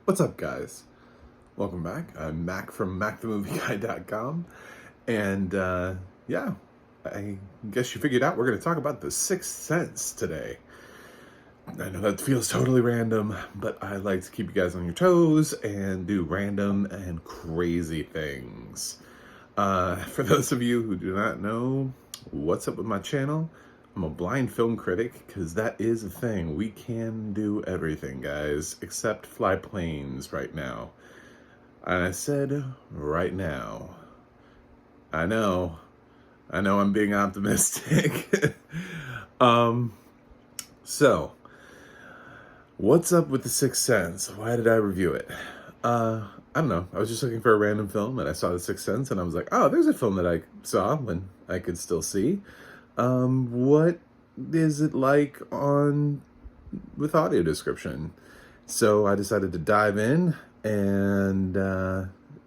What's up, guys? Welcome back. I'm Mac from MacTheMovieGuy.com. And yeah, I guess you figured out we're going to talk about The Sixth Sense today. I know that feels totally random, but I like to keep you guys on your toes and do random and crazy things. For those of you who do not know what's up with my channel, I'm a blind film critic, because that is a thing. We can do everything, guys, except fly planes right now. And I said, right now. I know I'm being optimistic. So, what's up with The Sixth Sense? Why did I review it? I don't know. I was just looking for a random film, and I saw The Sixth Sense, and I was like, oh, there's a film that I saw when I could still see. What is it like with audio description? So I decided to dive in, and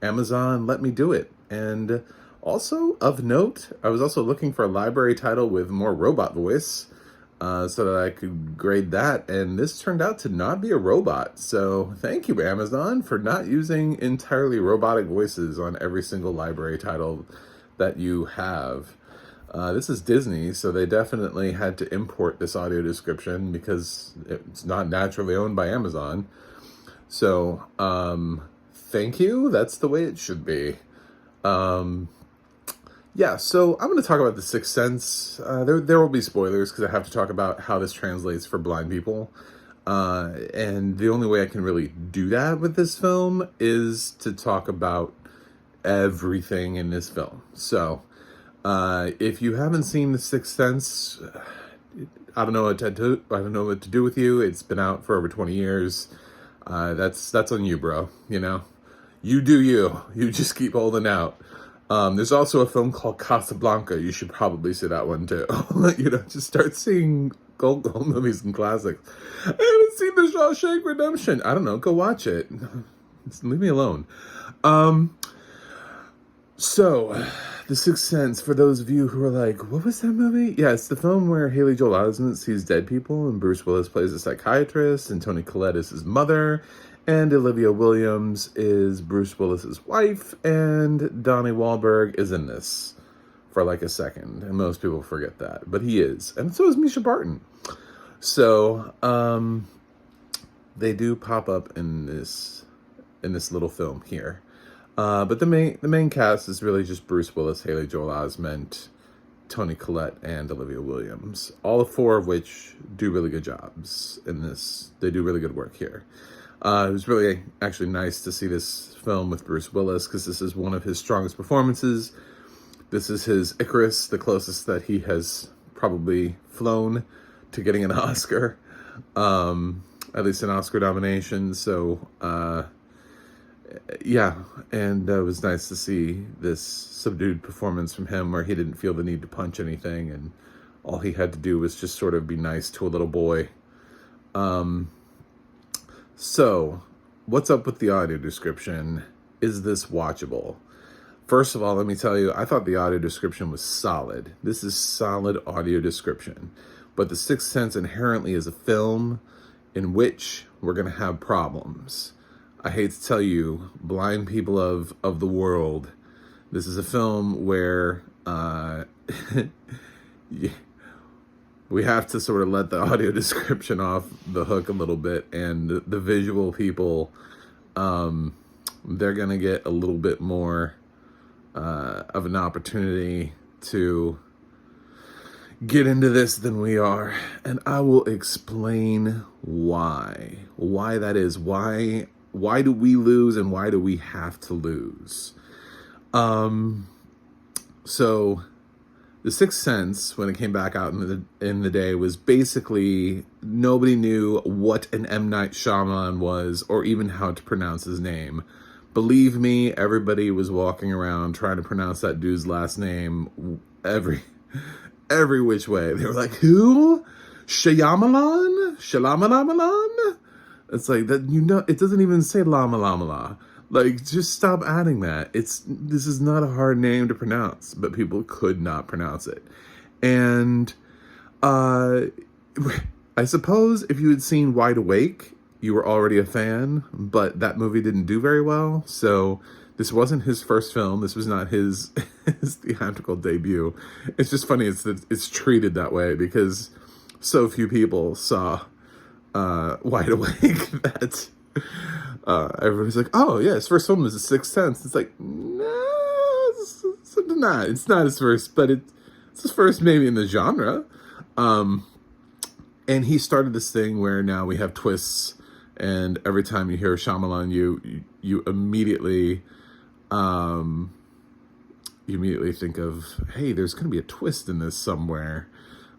Amazon let me do it. And also, of note, I was also looking for a library title with more robot voice, so that I could grade that, and this turned out to not be a robot. So thank you, Amazon, for not using entirely robotic voices on every single library title that you have. This is Disney, so they definitely had to import this audio description because it's not naturally owned by Amazon. So, thank you. That's the way it should be. Yeah, so I'm going to talk about The Sixth Sense. There will be spoilers because I have to talk about how this translates for blind people. And the only way I can really do that with this film is to talk about everything in this film. So, if you haven't seen The Sixth Sense, I don't know what to do with you. It's been out for over 20 years. That's on you, bro. You know, you do you. You just keep holding out. There's also a film called Casablanca. You should probably see that one too. Just start seeing gold movies and classics. I haven't seen The Shawshank Redemption. I don't know. Go watch it. Just leave me alone. So, The Sixth Sense, for those of you who are like, what was that movie? Yeah, it's the film where Haley Joel Osment sees dead people, and Bruce Willis plays a psychiatrist, and Toni Collette is his mother, and Olivia Williams is Bruce Willis's wife, and Donnie Wahlberg is in this for like a second, and most people forget that, but he is, and so is Misha Barton. So, they do pop up in this little film here. But the main cast is really just Bruce Willis, Haley Joel Osment, Toni Collette, and Olivia Williams. All four of which do really good jobs in this. They do really good work here. It was really actually nice to see this film with Bruce Willis because this is one of his strongest performances. This is his Icarus, the closest that he has probably flown to getting an Oscar, at least an Oscar nomination. So, yeah, and it was nice to see this subdued performance from him where he didn't feel the need to punch anything, and all he had to do was just sort of be nice to a little boy. So, what's up with the audio description? Is this watchable? First of all, let me tell you, I thought the audio description was solid. This is solid audio description. But The Sixth Sense inherently is a film in which we're going to have problems. I hate to tell you, blind people of the world, this is a film where we have to sort of let the audio description off the hook a little bit, and the visual people, they're going to get a little bit more of an opportunity to get into this than we are, and I will explain why that is. Why do we lose, and why do we have to lose? So The Sixth Sense, when it came back out in the day, was basically nobody knew what an M. Night Shyamalan was, or even how to pronounce his name. Believe me, everybody was walking around trying to pronounce that dude's last name every which way. They were like, who? Shyamalan? Shyamalan? It's like that, it doesn't even say Lama Lama La. Like, just stop adding that. This is not a hard name to pronounce, but people could not pronounce it. And I suppose if you had seen Wide Awake, you were already a fan, but that movie didn't do very well. So this wasn't his first film. This was not his, his theatrical debut. It's just funny. It's treated that way because so few people saw Wide Awake that everybody's like, oh yeah, his first film was The Sixth Sense. It's like, no, it's not. It's not his first, but it's his first maybe in the genre. And he started this thing where now we have twists, and every time you hear Shyamalan, you immediately think of, hey, there's going to be a twist in this somewhere.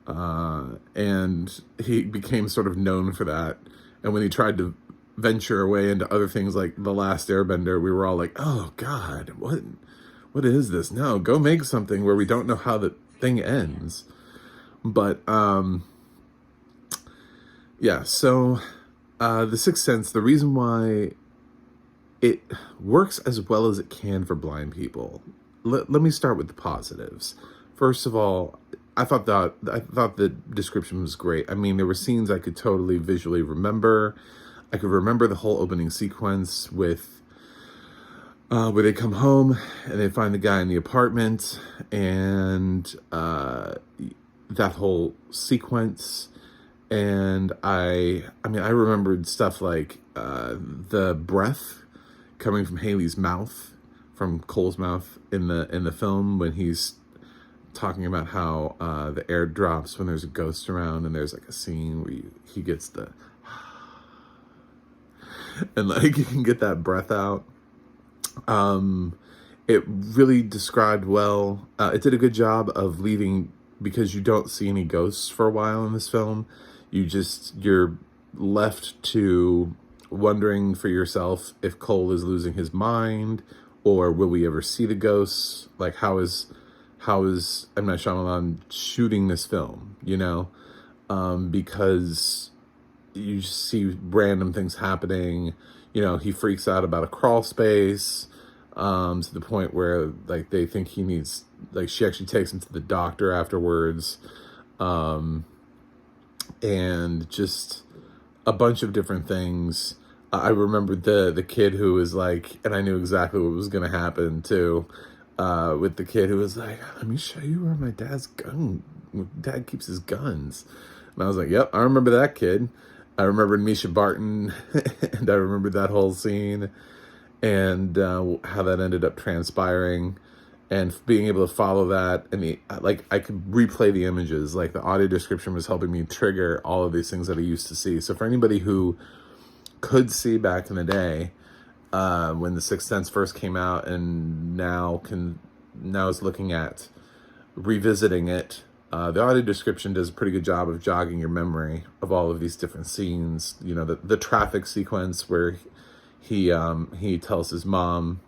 And he became sort of known for that. And when he tried to venture away into other things like The Last Airbender, we were all like, oh God, what is this? No, go make something where we don't know how the thing ends. But, yeah, so, The Sixth Sense, the reason why it works as well as it can for blind people. Let me start with the positives. First of all, I thought the description was great. I mean, there were scenes I could totally visually remember. I could remember the whole opening sequence with where they come home and they find the guy in the apartment, and that whole sequence. And I remembered stuff like the breath coming from Haley's mouth, from Cole's mouth in the film, when he's talking about how the air drops when there's a ghost around, and there's like a scene where he gets the and like you can get that breath out. It really described well. It did a good job of leaving, because you don't see any ghosts for a while in this film. You're left to wondering for yourself if Cole is losing his mind, or will we ever see the ghosts? Like, how is M. Night Shyamalan shooting this film, you know? Because you see random things happening. You know, he freaks out about a crawl space, to the point where, like, they think he needs, like, she actually takes him to the doctor afterwards. And just a bunch of different things. I remembered the kid who was like, and I knew exactly what was going to happen too, with the kid who was like, let me show you where my dad keeps his guns. And I was like, yep, I remember that kid. I remembered Misha Barton, and I remembered that whole scene, and how that ended up transpiring, and being able to follow that. And I could replay the images. Like, the audio description was helping me trigger all of these things that I used to see. So for anybody who could see back in the day, when The Sixth Sense first came out, and now is looking at revisiting it, the audio description does a pretty good job of jogging your memory of all of these different scenes. You know, the traffic sequence where he tells his mom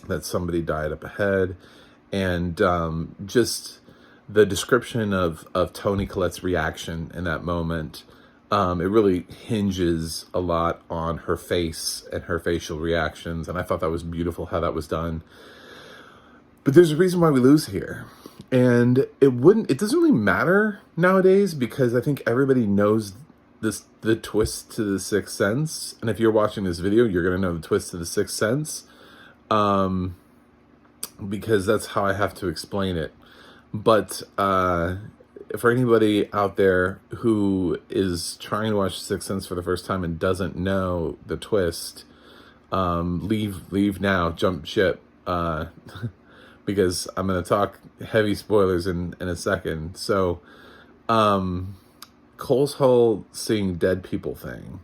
that somebody died up ahead, and just the description of Toni Collette's reaction in that moment. It really hinges a lot on her face and her facial reactions, and I thought that was beautiful how that was done. But there's a reason why we lose here, and it doesn't really matter nowadays, because I think everybody knows the twist to The Sixth Sense, and if you're watching this video, you're gonna know the twist to The Sixth Sense, because that's how I have to explain it. But for anybody out there who is trying to watch Sixth Sense for the first time and doesn't know the twist, leave now, jump ship, because I'm going to talk heavy spoilers in a second. So, Cole's whole seeing dead people thing,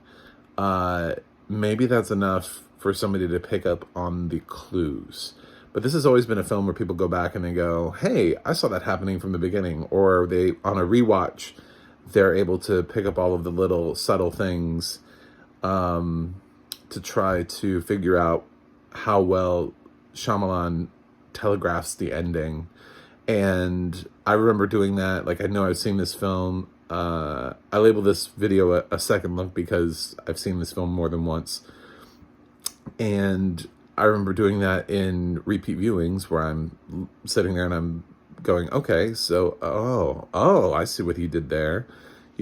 maybe that's enough for somebody to pick up on the clues. But this has always been a film where people go back and they go, hey, I saw that happening from the beginning. Or they, on a rewatch, they're able to pick up all of the little subtle things to try to figure out how well Shyamalan telegraphs the ending. And I remember doing that. Like, I know I've seen this film. I label this video a second look because I've seen this film more than once. And I remember doing that in repeat viewings where I'm sitting there and I'm going, okay, so, oh, I see what he did there.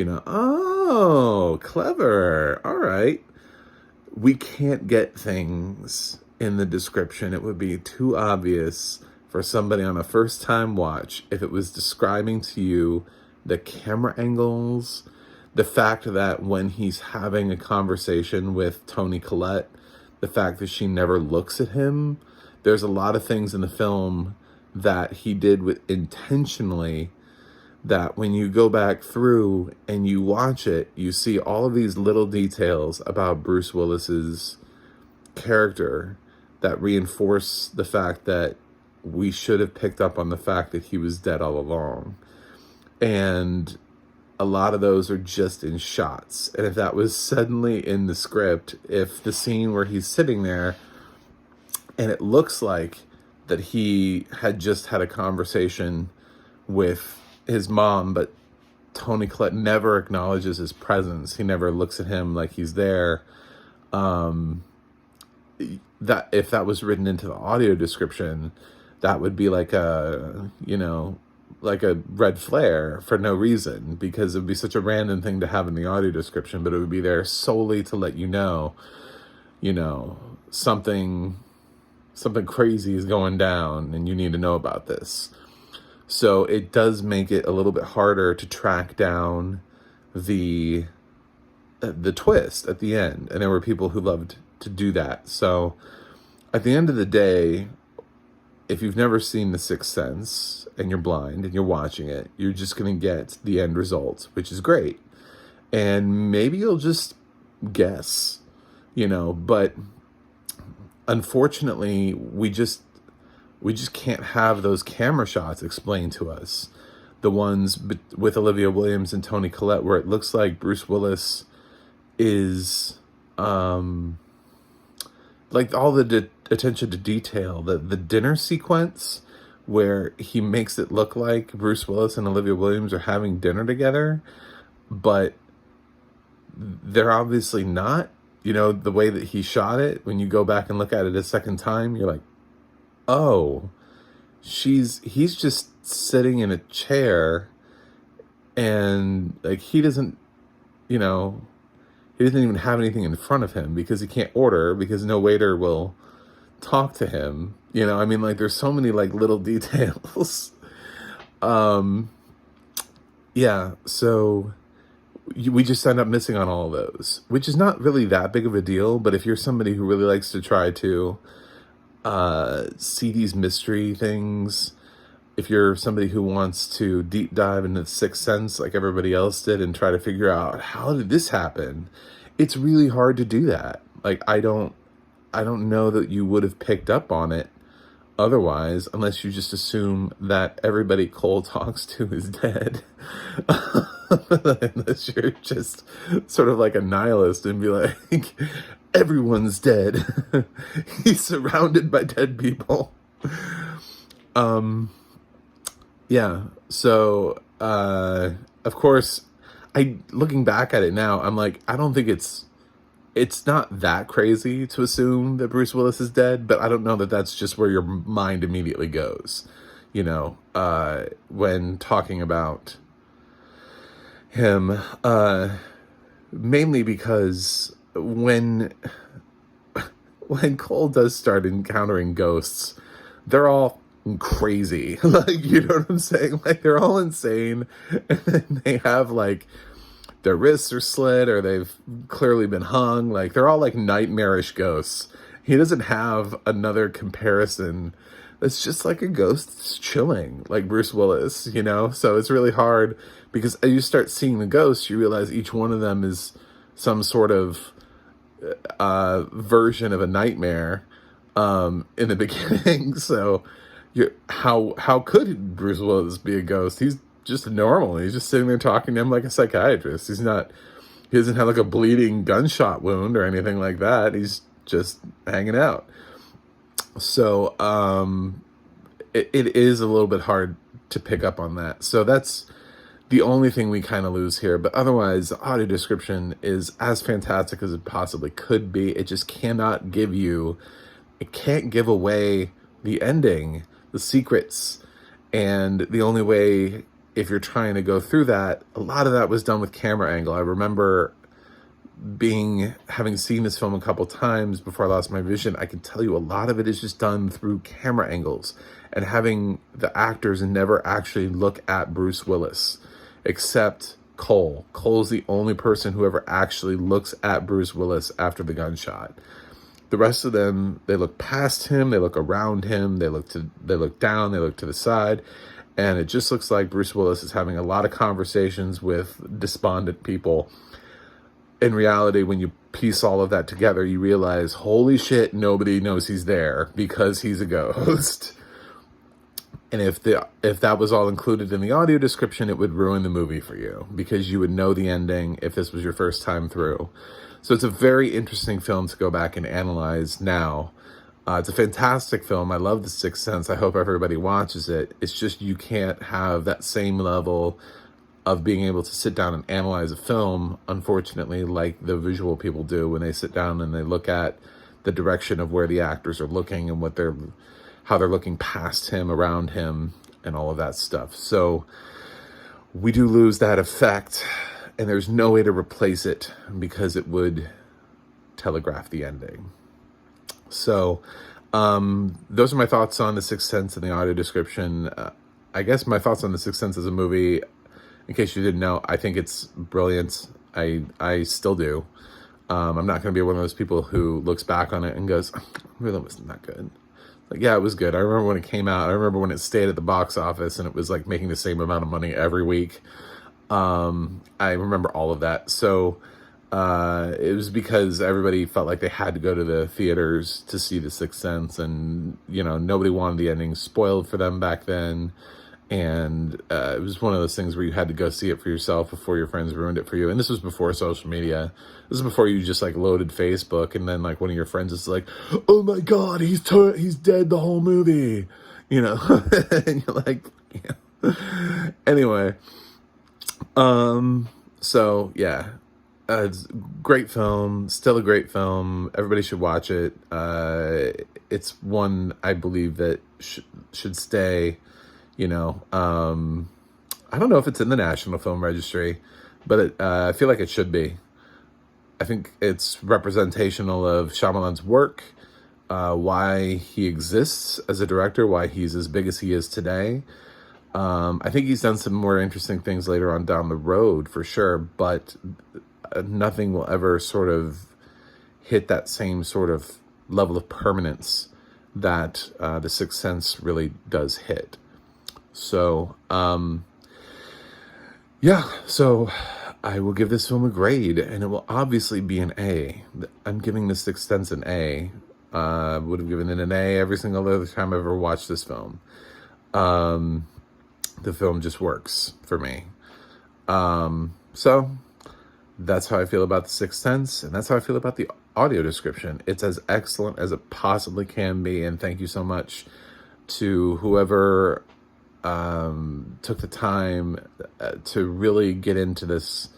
Oh, clever. All right. We can't get things in the description. It would be too obvious for somebody on a first time watch if it was describing to you the camera angles, the fact that when he's having a conversation with Toni Collette, the fact that she never looks at him. There's a lot of things in the film that he did with intentionally, that when you go back through and you watch it, you see all of these little details about Bruce Willis's character that reinforce the fact that we should have picked up on the fact that he was dead all along. And a lot of those are just in shots. And if that was suddenly in the script, if the scene where he's sitting there and it looks like that he had just had a conversation with his mom, but Toni Collette never acknowledges his presence. He never looks at him like he's there. That if that was written into the audio description, that would be like a red flare for no reason, because it would be such a random thing to have in the audio description, but it would be there solely to let you know, something crazy is going down and you need to know about this. So it does make it a little bit harder to track down the twist at the end. And there were people who loved to do that. So at the end of the day, if you've never seen The Sixth Sense and you're blind and you're watching it, you're just going to get the end result, which is great. And maybe you'll just guess, but unfortunately, we just can't have those camera shots explained to us. The ones with Olivia Williams and Toni Collette, where it looks like Bruce Willis is, like all the attention to detail, the dinner sequence where he makes it look like Bruce Willis and Olivia Williams are having dinner together, but they're obviously not. The way that he shot it, when you go back and look at it a second time, you're like, oh, he's just sitting in a chair, and like he doesn't even have anything in front of him because he can't order, because no waiter will talk to him. There's so many like little details. So we just end up missing on all of those, which is not really that big of a deal. But if you're somebody who really likes to try to see these mystery things, if you're somebody who wants to deep dive into The Sixth Sense like everybody else did and try to figure out how did this happen, it's really hard to do that. Like, I don't know that you would have picked up on it otherwise, unless you just assume that everybody Cole talks to is dead. Unless you're just sort of like a nihilist and be like, everyone's dead. He's surrounded by dead people. So of course, looking back at it now, I'm like, I don't think it's not that crazy to assume that Bruce Willis is dead, but I don't know that that's just where your mind immediately goes, when talking about him, mainly because when Cole does start encountering ghosts, they're all crazy. Like, you know what I'm saying? Like, they're all insane, and then they have like their wrists are slit or they've clearly been hung. Like, they're all like nightmarish ghosts. He doesn't have another comparison that's just like a ghost that's chilling, like Bruce Willis, So it's really hard, because as you start seeing the ghosts, you realize each one of them is some sort of version of a nightmare in the beginning. So how could Bruce Willis be a ghost? He's just normal. He's just sitting there talking to him like a psychiatrist. He doesn't have like a bleeding gunshot wound or anything like that. He's just hanging out. So it is a little bit hard to pick up on that. So that's the only thing we kind of lose here. But otherwise, the audio description is as fantastic as it possibly could be. It just can't give away the ending, the secrets. And the only way if you're trying to go through that, a lot of that was done with camera angle. I remember having seen this film a couple times before I lost my vision. I can tell you a lot of it is just done through camera angles and having the actors never actually look at Bruce Willis, except Cole. Cole's the only person who ever actually looks at Bruce Willis after the gunshot. The rest of them, they look past him, they look around him, they look down, they look to the side, and it just looks like Bruce Willis is having a lot of conversations with despondent people. In reality, when you piece all of that together, you realize, holy shit, nobody knows he's there because he's a ghost. And if that was all included in the audio description, it would ruin the movie for you because you would know the ending if this was your first time through. So it's a very interesting film to go back and analyze now. It's a fantastic film. I love The Sixth Sense. I hope everybody watches it. It's just you can't have that same level of being able to sit down and analyze a film, unfortunately, like the visual people do when they sit down and they look at the direction of where the actors are looking and how they're looking past him, around him, and all of that stuff. So we do lose that effect, and there's no way to replace it because it would telegraph the ending. So those are my thoughts on The Sixth Sense in the audio description. I guess my thoughts on The Sixth Sense as a movie, in case you didn't know, I think it's brilliant. I still do. I'm not going to be one of those people who looks back on it and goes, really wasn't that good. Like, yeah, it was good. I remember when it came out. I remember when it stayed at the box office and it was like making the same amount of money every week. I remember all of that. So it was because everybody felt like they had to go to the theaters to see The Sixth Sense, and nobody wanted the ending spoiled for them back then. And it was one of those things where you had to go see it for yourself before your friends ruined it for you. And this was before social media. This was before you just like loaded Facebook and then like one of your friends is like, "Oh my God, he's dead the whole movie," and you're like, yeah. Anyway, so yeah, it's a great film, still a great film. Everybody should watch it. It's one I believe that should stay. I don't know if it's in the National Film Registry, but I feel like it should be. I think it's representational of Shyamalan's work, why he exists as a director, why he's as big as he is today. I think he's done some more interesting things later on down the road, for sure, but nothing will ever sort of hit that same sort of level of permanence that The Sixth Sense really does hit. So, so I will give this film a grade, and it will obviously be an A. I'm giving The Sixth Sense an A. Would have given it an A every single other time I've ever watched this film. The film just works for me. So that's how I feel about The Sixth Sense, and that's how I feel about the audio description. It's as excellent as it possibly can be, and thank you so much to whoever took the time to really get into this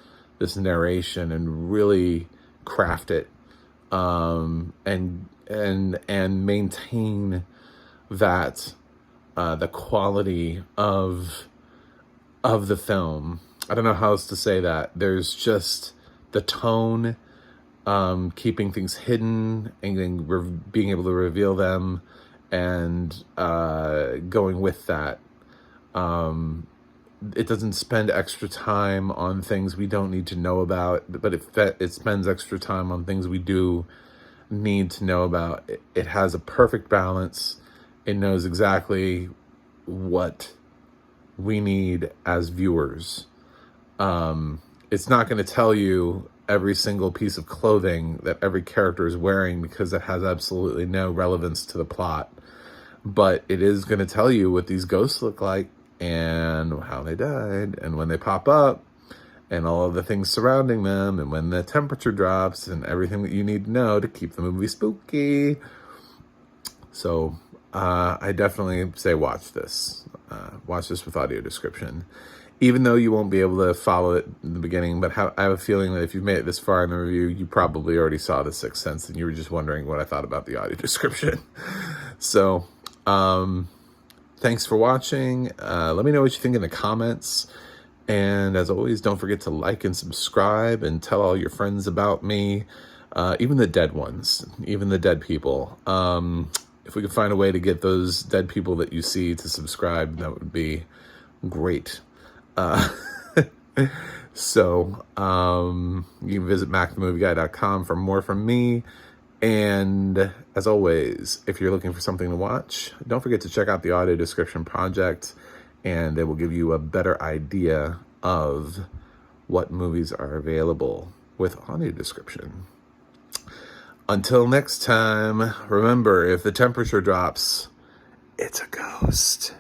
narration and really craft it, and maintain that the quality of the film. I don't know how else to say that. There's just the tone, keeping things hidden and then being able to reveal them, and going with that. It doesn't spend extra time on things we don't need to know about, but it spends extra time on things we do need to know about. It has a perfect balance. It knows exactly what we need as viewers. It's not going to tell you every single piece of clothing that every character is wearing because it has absolutely no relevance to the plot. But it is going to tell you what these ghosts look like and how they died and when they pop up and all of the things surrounding them and when the temperature drops and everything that you need to know to keep the movie spooky. So I definitely say watch this. Watch this with audio description. Even though you won't be able to follow it in the beginning, but I have a feeling that if you've made it this far in the review, you probably already saw The Sixth Sense and you were just wondering what I thought about the audio description. So, Thanks for watching. Let me know what you think in the comments. And as always, don't forget to like and subscribe and tell all your friends about me, even the dead ones, even the dead people. If we could find a way to get those dead people that you see to subscribe, that would be great. So you can visit macthemovieguy.com for more from me. And as always, if you're looking for something to watch, don't forget to check out the audio description project, and it will give you a better idea of what movies are available with audio description. Until next time, remember, if the temperature drops, it's a ghost.